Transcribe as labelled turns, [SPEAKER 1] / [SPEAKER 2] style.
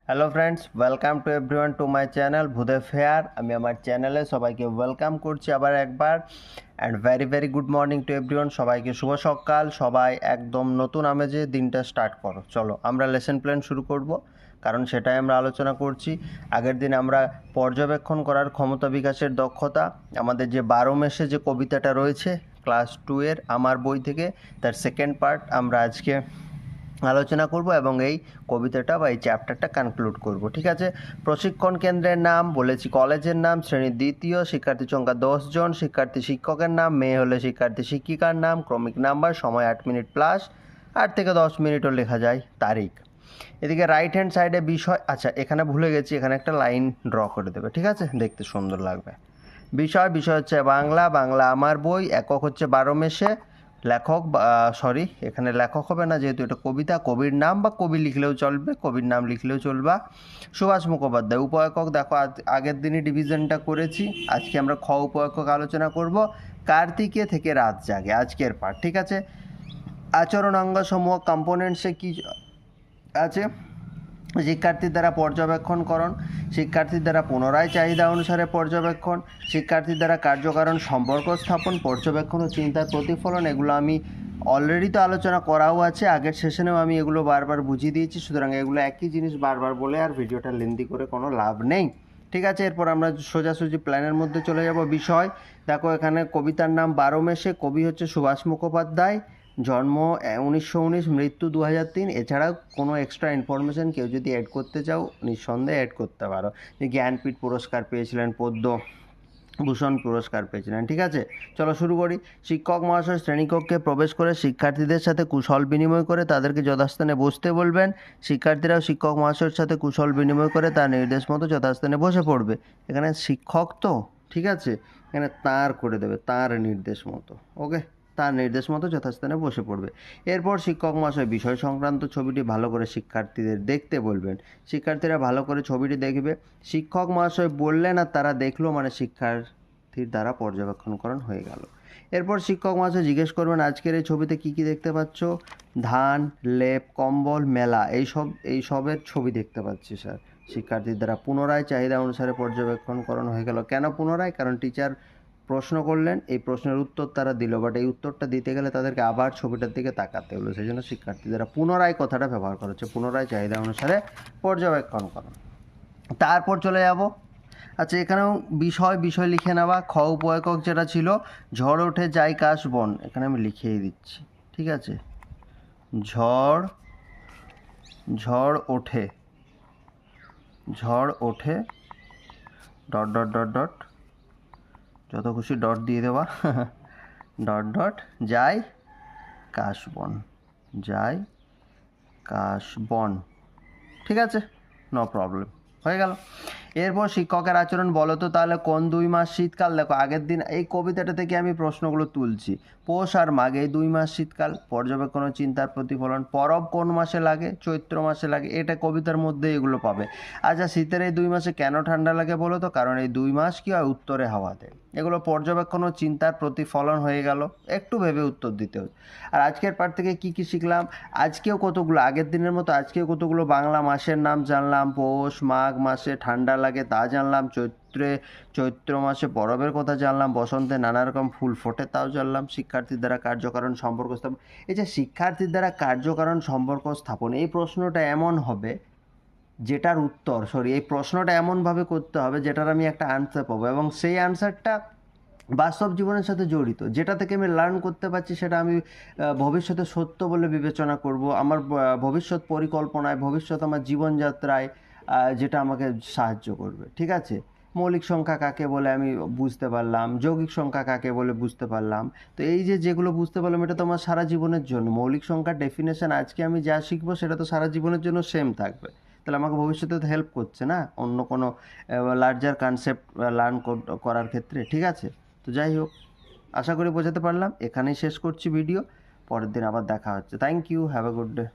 [SPEAKER 1] Hello friends, welcome to everyone to my channel Bhudeb Fair. আমি আমার চ্যানেলে সবাইকে ওয়েলকাম করছি আবার একবার। And very very good morning to everyone. সবাইকে শুভ সকাল। সবাই একদম নতুন আমেজে দিনটা স্টার্ট করো। চলো আমরা লেসন প্ল্যান শুরু করব, কারণ সেটাই আমরা আলোচনা করছি। আগের দিন আমরা পর্যবেক্ষণ করার ক্ষমতা বিকাশের দক্ষতা, আমাদের যে 12 মেশে যে কবিতাটা রয়েছে ক্লাস 2 এর আমার বই থেকে, তার সেকেন্ড পার্ট আমরা আজকে আলোচনা করব এবং এই কবিতাটা বা এই চ্যাপ্টারটা কনক্লুড করব। ঠিক আছে। প্রশিক্ষণ কেন্দ্রের নাম বলেছি, কলেজের নাম, শ্রেণী দ্বিতীয়, শিক্ষার্থী সংখ্যা 10 জন, শিক্ষার্থী শিক্ষকের নাম, মেয়ে হলে শিক্ষার্থী শিক্ষিকার নাম, ক্রমিক নাম্বার, সময় 8 মিনিট প্লাস, 8 থেকে 10 মিনিটও লেখা যায়, তারিখ। এদিকে রাইট হ্যান্ড সাইডে বিষয়, আচ্ছা এখানে ভুলে গেছি, এখানে একটা লাইন ড্র করে দেবে। ঠিক আছে, দেখতে সুন্দর লাগবে। বিষয় হচ্ছে বাংলা, বাংলা আমার বই, একক হচ্ছে 12 মেশে, লেখক এখানে লেখক হবে না যেহেতু এটা কবিতা, কবির নাম বা কবি লিখলেও চলবে, কবির নাম লিখলেও চলবে। সুভাষ মুখোপাধ্যায়। উপ-একক দেখো আগের দিনই ডিভিশনটা করেছি, আজকে আমরা খ উপ-একক আলোচনা করব। কার্তিকে থেকে রাত জাগে, আজকের পাঠ। ঠিক আছে। আচরণাঙ্গ সমূহ কম্পোনেন্টসে কি আছে? শিক্ষার্থীর দ্বারা পর্যবেক্ষণকরণ, শিক্ষার্থীর দ্বারা পুনরায় চাহিদা অনুসারে পর্যবেক্ষণ, শিক্ষার্থীর দ্বারা কার্যকারণ সম্পর্ক স্থাপন, পর্যবেক্ষণ ও চিন্তার প্রতিফলন। এগুলো আমি অলরেডি তো আলোচনা করাও আছে, আগের সেশনেও আমি এগুলো বারবার বুঝিয়ে দিয়েছি, সুতরাং এগুলো একই জিনিস বারবার বলে আর ভিডিওটা লেন্দি করে কোনো লাভ নেই। ঠিক আছে, এরপর আমরা সোজাসুজি প্ল্যানের মধ্যে চলে যাব। বিষয় দেখো, এখানে কবিতার নাম 12 মেশে, কবি হচ্ছে সুভাষ মুখোপাধ্যায়, জন্ম 1919, মৃত্যু 2003। এছাড়াও কোনো এক্সট্রা ইনফরমেশান কেউ যদি অ্যাড করতে চাও নিঃসন্দেহে অ্যাড করতে পারো, যে জ্ঞানপীঠ পুরস্কার পেয়েছিলেন, পদ্মভূষণ পুরস্কার পেয়েছিলেন। ঠিক আছে, চলো শুরু করি। শিক্ষক মহাশয় শ্রেণীকক্ষে প্রবেশ করে শিক্ষার্থীদের সাথে কুশল বিনিময় করে তাদেরকে যথাস্থানে বসতে বলবেন। শিক্ষার্থীরাও শিক্ষক মহাশয়ের সাথে কুশল বিনিময় করে তার নির্দেশ মতো যথাস্থানে বসে পড়বে। এখানে শিক্ষক তো, ঠিক আছে, এখানে তার করে দেবে, তার নির্দেশ মতো। ওকে, তার নির্দেশ মতো যথাস্থানে বসে পড়বে। এরপর শিক্ষক মহাশয় বিষয় সংক্রান্ত ছবিটি ভালো করে শিক্ষার্থীদের দেখতে বলবেন। শিক্ষার্থীরা ভালো করে ছবিটি দেখবে। শিক্ষক মহাশয় বললেন আর তারা দেখলো, মানে শিক্ষার্থীর দ্বারা পর্যবেক্ষণকরণ হয়ে গেল। এরপর শিক্ষক মহাশয় জিজ্ঞেস করবেন, আজকের এই ছবিতে কি কি দেখতে পাচ্ছ? ধান, লেপ, কম্বল, মেলা, এইসবের ছবি দেখতে পাচ্ছি স্যার। শিক্ষার্থীর দ্বারা পুনরায় চাহিদা অনুসারে পর্যবেক্ষণকরণ হয়ে গেল। কেন পুনরায়? কারণ টিচার প্রশ্ন করলেন, এই প্রশ্নের উত্তর তারা দিল, বাট এই উত্তরটা দিতে গেলে তাদেরকে আবার ছবিটার দিকে তাকাতে হলো, সেই জন্য শিক্ষার্থীরা পুনরায় কথাটা ব্যবহার করা হচ্ছে, পুনরায় চাহিদা অনুসারে পর্যবেক্ষণ করো। তারপর চলে যাব, আচ্ছা এখানেও বিষয় লিখে নেওয়া। খ উপ-একক যেটা ছিল, ঝড় ওঠে যায় কাশ বন, এখানে আমি লিখেই দিচ্ছি। ঠিক আছে, ঝড় ওঠে ডট ডট ডট ডট, যত খুশি ডট দিয়ে দেওয়া, ডট ডট, যায় কাশবন। ঠিক আছে, নো প্রবলেম, হয়ে গেল। এরপর শিক্ষকের আচরণ বলো তো তাহলে কোন 2 মাস শীতকাল? দেখো আগের দিন এই কবিতাটা থেকে আমি প্রশ্নগুলো তুলছি। পৌষ আর মাঘ এই 2 মাস শীতকাল, পর্যবেক্ষণ ও চিন্তার প্রতিফলন। পরব কোন মাসে লাগে? চৈত্র মাসে লাগে, এটা কবিতার মধ্যে এগুলো পাবে। আচ্ছা শীতের এই 2 মাসে কেন ঠান্ডা লাগে বলো তো? কারণ এই 2 মাস কি হয়, উত্তরে হাওয়া দেয়। এগুলো পর্যবেক্ষণ ও চিন্তার প্রতিফলন হয়ে গেল, একটু ভেবে উত্তর দিতে হবে। আর আজকের পাঠ থেকে কি কি শিখলাম? আজকেও কতগুলো, আগের দিনের মতো আজকেও কতগুলো বাংলা মাসের নাম জানলাম। পৌষ মাঘ মাসে ঠান্ডা লাগে তা জানলাম, চৈত্র মাসে পরবের কথা জানলাম, বসন্তে নানা রকম ফুল ফোটে তাও জানলাম। শিক্ষার্থীর দ্বারা কার্যকারণ সম্পর্ক স্থাপন, এই যে শিক্ষার্থীর দ্বারা কার্যকারণ সম্পর্ক স্থাপন, এই প্রশ্নটা এমন হবে যেটার উত্তর, এই প্রশ্নটা এমনভাবে করতে হবে যেটার আমি একটা আনসার পাবো, এবং সেই আনসারটা বাস্তব জীবনের সাথে জড়িত, যেটা থেকে আমি লার্ন করতে পারছি, সেটা আমি ভবিষ্যতে সত্য বলে বিবেচনা করব। আমার ভবিষ্যৎ পরিকল্পনায়, ভবিষ্যৎ আমার জীবনযাত্রায় যেটা আমাকে সাহায্য করবে। ঠিক আছে, মৌলিক সংখ্যা কাকে বলে আমি বুঝতে পারলাম, যৌগিক সংখ্যা কাকে বলে বুঝতে পারলাম। তো এই যে যেগুলো বুঝতে পারলাম, এটা তো আমার সারা জীবনের জন্য। মৌলিক সংখ্যার ডেফিনেশন আজকে আমি যা শিখবো সেটা তো সারা জীবনের জন্য সেম থাকবে, তাহলে আমাকে ভবিষ্যতে তো হেল্প করছে না অন্য কোনো লার্জার কনসেপ্ট লার্ন করার ক্ষেত্রে। ঠিক আছে, তো যাই হোক, আশা করি বোঝাতে পারলাম। এখানেই শেষ করছি ভিডিও, পরের দিন আবার দেখা হচ্ছে। Thank you, have a good day.